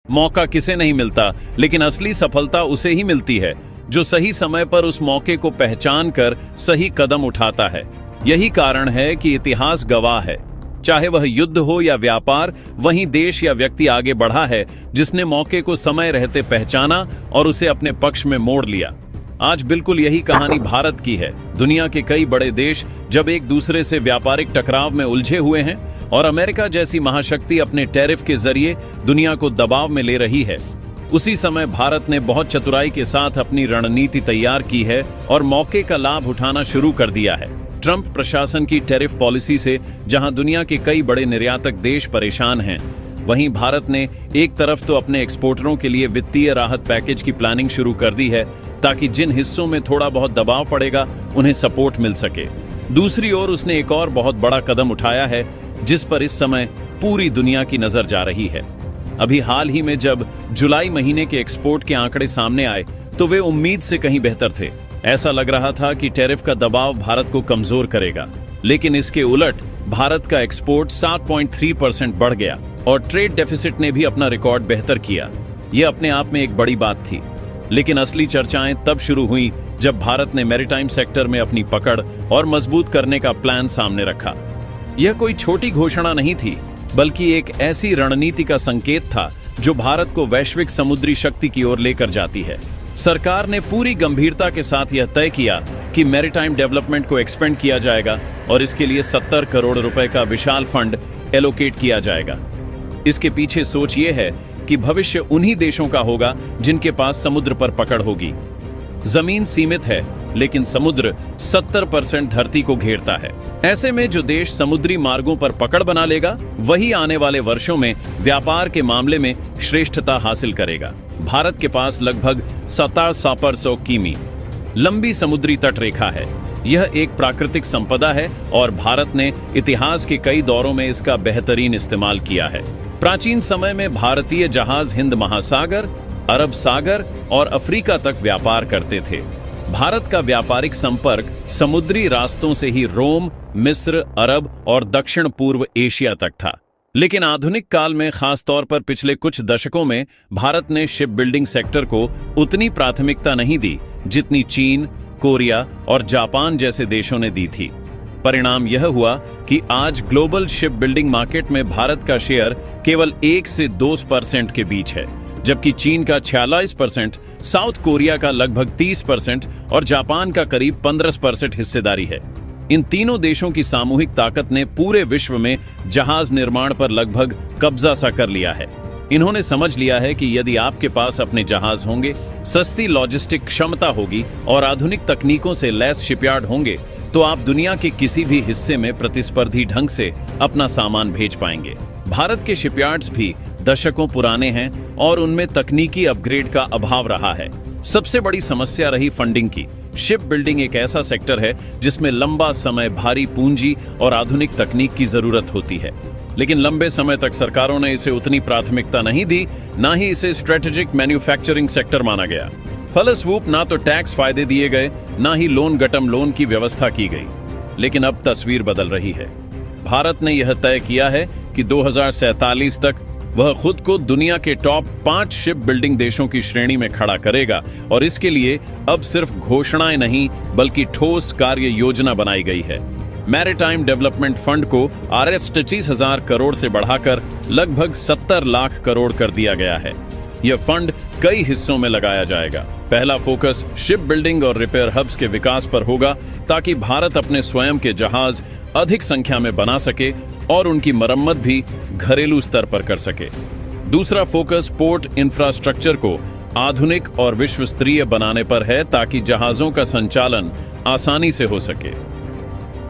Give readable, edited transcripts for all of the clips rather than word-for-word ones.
मौका किसे नहीं मिलता, लेकिन असली सफलता उसे ही मिलती है जो सही समय पर उस मौके को पहचान कर सही कदम उठाता है। यही कारण है कि इतिहास गवाह है, चाहे वह युद्ध हो या व्यापार, वहीं देश या व्यक्ति आगे बढ़ा है जिसने मौके को समय रहते पहचाना और उसे अपने पक्ष में मोड़ लिया। आज बिल्कुल यही कहानी भारत की है। दुनिया के कई बड़े देश जब एक दूसरे से व्यापारिक टकराव में उलझे हुए हैं और अमेरिका जैसी महाशक्ति अपने टैरिफ के जरिए दुनिया को दबाव में ले रही है, उसी समय भारत ने बहुत चतुराई के साथ अपनी रणनीति तैयार की है और मौके का लाभ उठाना शुरू कर दिया है। ट्रंप प्रशासन की टैरिफ पॉलिसी से जहां दुनिया के कई बड़े निर्यातक देश परेशान हैं, वहीं भारत ने एक तरफ तो अपने एक्सपोर्टरों के लिए वित्तीय राहत पैकेज की प्लानिंग शुरू कर दी है ताकि जिन हिस्सों में थोड़ा बहुत दबाव पड़ेगा उन्हें सपोर्ट मिल सके। दूसरी ओर उसने एक और बहुत बड़ा कदम उठाया है जिस पर इस समय पूरी दुनिया की नजर जा रही है। अभी हाल ही में जब जुलाई महीने के एक्सपोर्ट के आंकड़े सामने आए तो वे उम्मीद से कहीं बेहतर थे। ऐसा लग रहा था कि टैरिफ का दबाव भारत को कमजोर करेगा, लेकिन इसके उलट भारत का एक्सपोर्ट 7.3% बढ़ गया और ट्रेड डेफिसिट ने भी अपना रिकॉर्ड बेहतर किया। यह अपने आप में एक बड़ी बात थी, लेकिन असली चर्चाएं तब शुरू हुई जब भारत ने मैरीटाइम सेक्टर में अपनी पकड़ और मजबूत करने का प्लान सामने रखा। यह कोई छोटी घोषणा नहीं थी, बल्कि एक ऐसी रणनीति का संकेत था जो भारत को वैश्विक समुद्री शक्ति की ओर लेकर जाती है। सरकार ने पूरी गंभीरता के साथ यह तय किया कि मैरीटाइम डेवलपमेंट को एक्सपेंड किया जाएगा और इसके लिए 70 करोड़ रुपए का विशाल फंड एलोकेट किया जाएगा। इसके पीछे सोच ये है कि भविष्य उन्हीं देशों का होगा जिनके पास समुद्र पर पकड़ होगी। जमीन सीमित है, लेकिन समुद्र 70% धरती को घेरता है। ऐसे में जो देश समुद्री मार्गों पर पकड़ बना लेगा, वही आने वाले वर्षों में व्यापार के मामले में श्रेष्ठता हासिल करेगा। भारत के पास लगभग 1700 किमी लंबी समुद्री तट रेखा है। यह एक प्राकृतिक संपदा है और भारत ने इतिहास के कई दौरों में इसका बेहतरीन इस्तेमाल किया है। प्राचीन समय में भारतीय जहाज हिंद महासागर, अरब सागर और अफ्रीका तक व्यापार करते थे। भारत का व्यापारिक संपर्क समुद्री रास्तों से ही रोम, मिस्र, अरब और दक्षिण पूर्व एशिया तक था। लेकिन आधुनिक काल में, खासतौर पर पिछले कुछ दशकों में, भारत ने शिप बिल्डिंग सेक्टर को उतनी प्राथमिकता नहीं दी जितनी चीन, कोरिया और जापान जैसे देशों ने दी थी। परिणाम यह हुआ कि आज ग्लोबल शिप बिल्डिंग मार्केट में भारत का शेयर केवल 1 से 2% के बीच है, जबकि चीन का 46%, साउथ कोरिया का लगभग 30% और जापान का करीब 15% हिस्सेदारी है। इन तीनों देशों की सामूहिक ताकत ने पूरे विश्व में जहाज निर्माण पर लगभग कब्जा सा कर लिया है। इन्होंने समझ लिया है कि यदि आपके पास अपने जहाज होंगे, सस्ती लॉजिस्टिक क्षमता होगी और आधुनिक तकनीकों से लैस शिपयार्ड होंगे, तो आप दुनिया के किसी भी हिस्से में प्रतिस्पर्धी ढंग से अपना सामान भेज पाएंगे। भारत के शिपयार्ड्स भी दशकों पुराने हैं और उनमें तकनीकी अपग्रेड का अभाव रहा है। सबसे बड़ी समस्या रही फंडिंग की। शिप बिल्डिंग एक ऐसा सेक्टर है जिसमें लंबा समय, भारी पूंजी और आधुनिक तकनीक की जरूरत होती है, लेकिन लंबे समय तक सरकारों ने इसे उतनी प्राथमिकता नहीं दी, ना ही इसे स्ट्रेटेजिक मैन्युफैक्चरिंग सेक्टर माना गया। फलस्वरूप ना तो टैक्स फायदे दिए गए, ना ही लोन गटम लोन की व्यवस्था की गई। लेकिन अब तस्वीर बदल रही है। भारत ने यह तय किया है कि 2047 तक वह खुद को दुनिया के टॉप 5 शिप बिल्डिंग देशों की श्रेणी में खड़ा करेगा और इसके लिए अब सिर्फ घोषणाएं नहीं, बल्कि ठोस कार्य योजना बनाई गई है। मैरीटाइम डेवलपमेंट फंड को RS 25,000 करोड़ से बढ़ाकर लगभग 70 लाख करोड़ कर दिया गया है। यह फंड कई हिस्सों में लगाया जाएगा। पहला फोकस शिप बिल्डिंग और रिपेयर हब्स के विकास पर होगा ताकि भारत अपने स्वयं के जहाज अधिक संख्या में बना सके और उनकी मरम्मत भी घरेलू स्तर पर कर सके। दूसरा फोकस पोर्ट इंफ्रास्ट्रक्चर को आधुनिक और विश्व स्तरीय बनाने पर है ताकि जहाजों का संचालन आसानी से हो सके।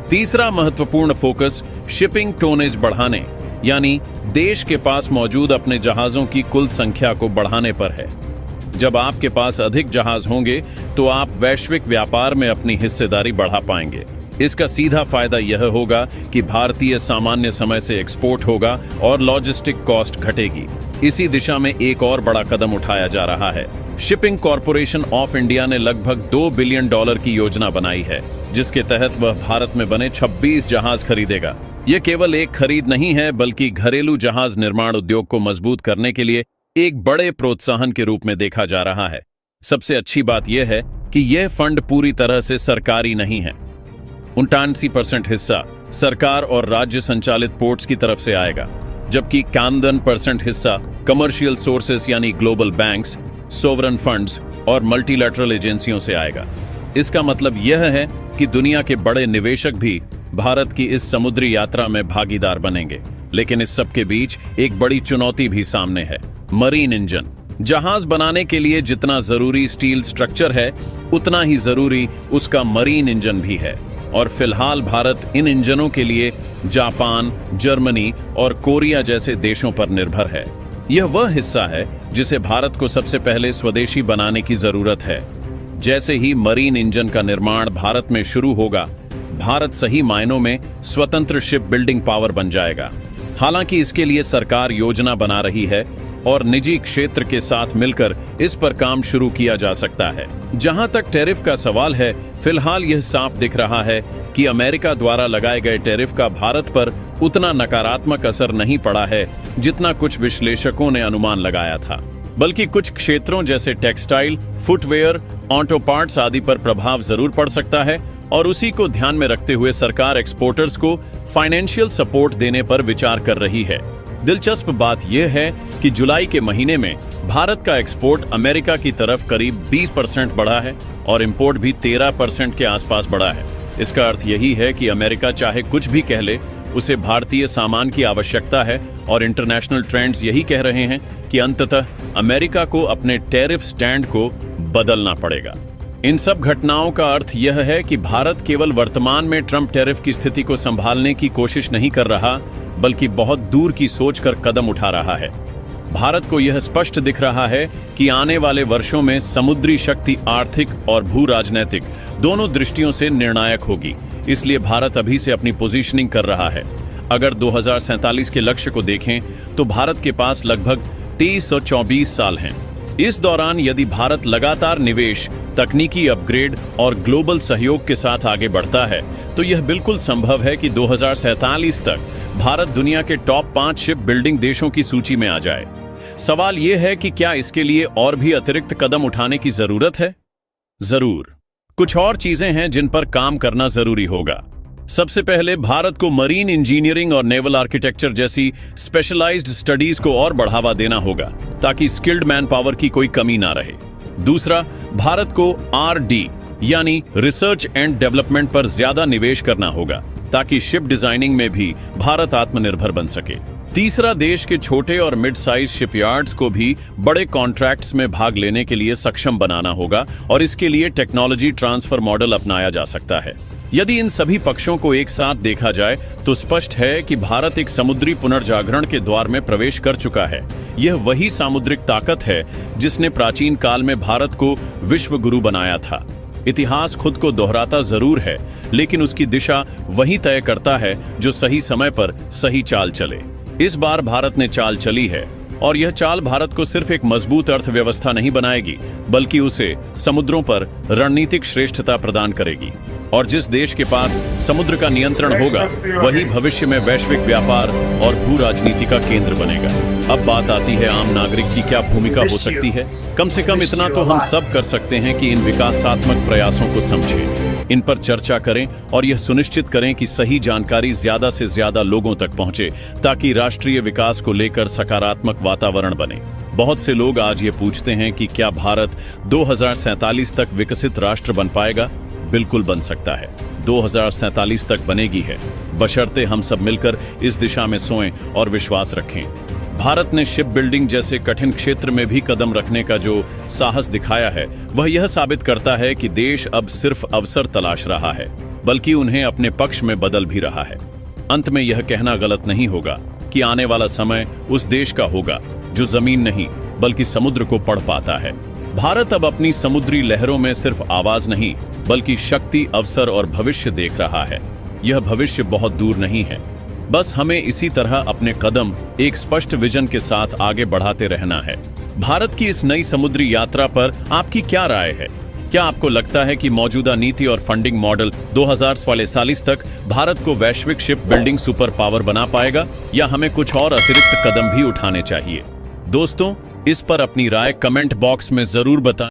तीसरा महत्वपूर्ण फोकस शिपिंग टोनेज बढ़ाने, यानी देश के पास मौजूद अपने जहाजों की कुल संख्या को बढ़ाने पर है। जब आपके पास अधिक जहाज होंगे तो आप वैश्विक व्यापार में अपनी हिस्सेदारी बढ़ा पाएंगे। इसका सीधा फायदा यह होगा कि भारतीय सामान्य समय से एक्सपोर्ट होगा और लॉजिस्टिक कॉस्ट घटेगी। इसी दिशा में एक और बड़ा कदम उठाया जा रहा है। शिपिंग कॉरपोरेशन ऑफ इंडिया ने लगभग $2 बिलियन की योजना बनाई है, जिसके तहत वह भारत में बने 26 जहाज खरीदेगा। यह केवल एक खरीद नहीं है, बल्कि घरेलू जहाज निर्माण उद्योग को मजबूत करने के लिए एक बड़े प्रोत्साहन के रूप में देखा जा रहा है। सबसे अच्छी बात यह है कि यह फंड पूरी तरह से सरकारी नहीं है। 79% हिस्सा सरकार और राज्य संचालित पोर्ट्स की तरफ से आएगा, जबकि 51% हिस्सा कमर्शियल सोर्सेस यानी ग्लोबल बैंक्स, सोवरन फंड्स और मल्टीलैटरल एजेंसियों से आएगा। इसका मतलब यह है कि दुनिया के बड़े निवेशक भी भारत की इस समुद्री यात्रा में भागीदार बनेंगे। लेकिन इस सब के बीच एक बड़ी चुनौती भी सामने है, मरीन इंजन। जहाज बनाने के लिए जितना जरूरी स्टील स्ट्रक्चर है, उतना ही जरूरी उसका मरीन इंजन भी है। और फिलहाल भारत इन इंजनों के लिए जापान, जर्मनी और कोरिया जैसे देशों पर निर्भर है। यह वह हिस्सा है जिसे भारत को सबसे पहले स्वदेशी बनाने की जरूरत है। जैसे ही मरीन इंजन का निर्माण भारत में शुरू होगा, भारत सही मायनों में स्वतंत्र शिप बिल्डिंग पावर बन जाएगा। हालांकि इसके लिए सरकार योजना बना रही है और निजी क्षेत्र के साथ मिलकर इस पर काम शुरू किया जा सकता है। जहां तक टैरिफ का सवाल है, फिलहाल यह साफ दिख रहा है कि अमेरिका द्वारा लगाए गए टैरिफ का भारत पर उतना नकारात्मक असर नहीं पड़ा है जितना कुछ विश्लेषकों ने अनुमान लगाया था, बल्कि कुछ क्षेत्रों जैसे टेक्सटाइल, फुटवेयर, ऑटो पार्ट्स आदि पर प्रभाव जरूर पड़ सकता है। और उसी को ध्यान में रखते हुए सरकार एक्सपोर्टर्स को फाइनेंशियल सपोर्ट देने पर विचार कर रही है। दिलचस्प बात यह है कि जुलाई के महीने में भारत का एक्सपोर्ट अमेरिका की तरफ करीब 20% बढ़ा है और इंपोर्ट भी 13% के आसपास बढ़ा है। इसका अर्थ यही है कि अमेरिका चाहे कुछ भी कह ले, उसे भारतीय सामान की आवश्यकता है और इंटरनेशनल ट्रेंड्स यही कह रहे हैं कि अंततः अमेरिका को अपने टैरिफ स्टैंड को बदलना पड़ेगा। इन सब घटनाओं का अर्थ यह है कि भारत केवल वर्तमान में ट्रंप टैरिफ की स्थिति को संभालने की कोशिश नहीं कर रहा, बल्कि बहुत दूर की सोच कर कदम उठा रहा है। भारत को यह स्पष्ट दिख रहा है कि आने वाले वर्षों में समुद्री शक्ति आर्थिक और भू राजनीतिक दोनों दृष्टियों से निर्णायक होगी। इसलिए भारत अभी से अपनी पोजीशनिंग कर रहा है। अगर 2047 के लक्ष्य को देखें तो भारत के पास लगभग 2324 साल हैं। इस दौरान यदि भारत लगातार निवेश, तकनीकी अपग्रेड और ग्लोबल सहयोग के साथ आगे बढ़ता है, तो यह बिल्कुल संभव है कि 2047 तक भारत दुनिया के टॉप 5 शिप बिल्डिंग देशों की सूची में आ जाए। सवाल यह है कि क्या इसके लिए और भी अतिरिक्त कदम उठाने की जरूरत है? जरूर। कुछ और चीजें हैं जिन पर काम करना जरूरी होगा। सबसे पहले भारत को मरीन इंजीनियरिंग और नेवल आर्किटेक्चर जैसी स्पेशलाइज्ड स्टडीज को और बढ़ावा देना होगा, ताकि स्किल्ड मैन पावर की कोई कमी ना रहे। दूसरा, भारत को आरडी यानी रिसर्च एंड डेवलपमेंट पर ज्यादा निवेश करना होगा, ताकि शिप डिजाइनिंग में भी भारत आत्मनिर्भर बन सके। तीसरा, देश के छोटे और मिड साइज शिपयार्ड्स को भी बड़े कॉन्ट्रैक्ट्स में भाग लेने के लिए सक्षम बनाना होगा और इसके लिए टेक्नोलॉजी ट्रांसफर मॉडल अपनाया जा सकता है। यदि इन सभी पक्षों को एक साथ देखा जाए तो स्पष्ट है कि भारत एक समुद्री पुनर्जागरण के द्वार में प्रवेश कर चुका है। यह वही सामुद्रिक ताकत है जिसने प्राचीन काल में भारत को विश्व गुरु बनाया था। इतिहास खुद को दोहराता जरूर है, लेकिन उसकी दिशा वही तय करता है जो सही समय पर सही चाल चले। इस बार भारत ने चाल चली है और यह चाल भारत को सिर्फ एक मजबूत अर्थव्यवस्था नहीं बनाएगी, बल्कि उसे समुद्रों पर रणनीतिक श्रेष्ठता प्रदान करेगी। और जिस देश के पास समुद्र का नियंत्रण होगा, वही भविष्य में वैश्विक व्यापार और भू राजनीति का केंद्र बनेगा। अब बात आती है आम नागरिक की क्या भूमिका हो सकती है। कम से कम इतना तो हम सब कर सकते हैं कि इन विकासात्मक प्रयासों को समझें, इन पर चर्चा करें और यह सुनिश्चित करें कि सही जानकारी ज्यादा से ज्यादा लोगों तक पहुंचे, ताकि राष्ट्रीय विकास को लेकर सकारात्मक वातावरण बने। बहुत से लोग आज ये पूछते हैं कि क्या भारत 2047 तक विकसित राष्ट्र बन पाएगा? बिल्कुल बन सकता है। 2047 तक बनेगी है, बशर्ते हम सब मिलकर इस दिशा में सोएं और विश्वास रखें। भारत ने शिप बिल्डिंग जैसे कठिन क्षेत्र में भी कदम रखने का जो साहस दिखाया है, वह यह साबित करता है कि देश अब सिर्फ अवसर तलाश रहा है, बल्कि उन्हें अपने पक्ष में बदल भी रहा है। अंत में यह कहना गलत नहीं होगा कि आने वाला समय उस देश का होगा जो जमीन नहीं बल्कि समुद्र को पढ़ पाता है। भारत अब अपनी समुद्री लहरों में सिर्फ आवाज नहीं, बल्कि शक्ति, अवसर और भविष्य देख रहा है। यह भविष्य बहुत दूर नहीं है, बस हमें इसी तरह अपने कदम एक स्पष्ट विजन के साथ आगे बढ़ाते रहना है। भारत की इस नई समुद्री यात्रा पर आपकी क्या राय है? क्या आपको लगता है कि मौजूदा नीति और फंडिंग मॉडल 2047 तक भारत को वैश्विक शिप बिल्डिंग सुपर पावर बना पाएगा, या हमें कुछ और अतिरिक्त कदम भी उठाने चाहिए? दोस्तों, इस पर अपनी राय कमेंट बॉक्स में जरूर बताएं।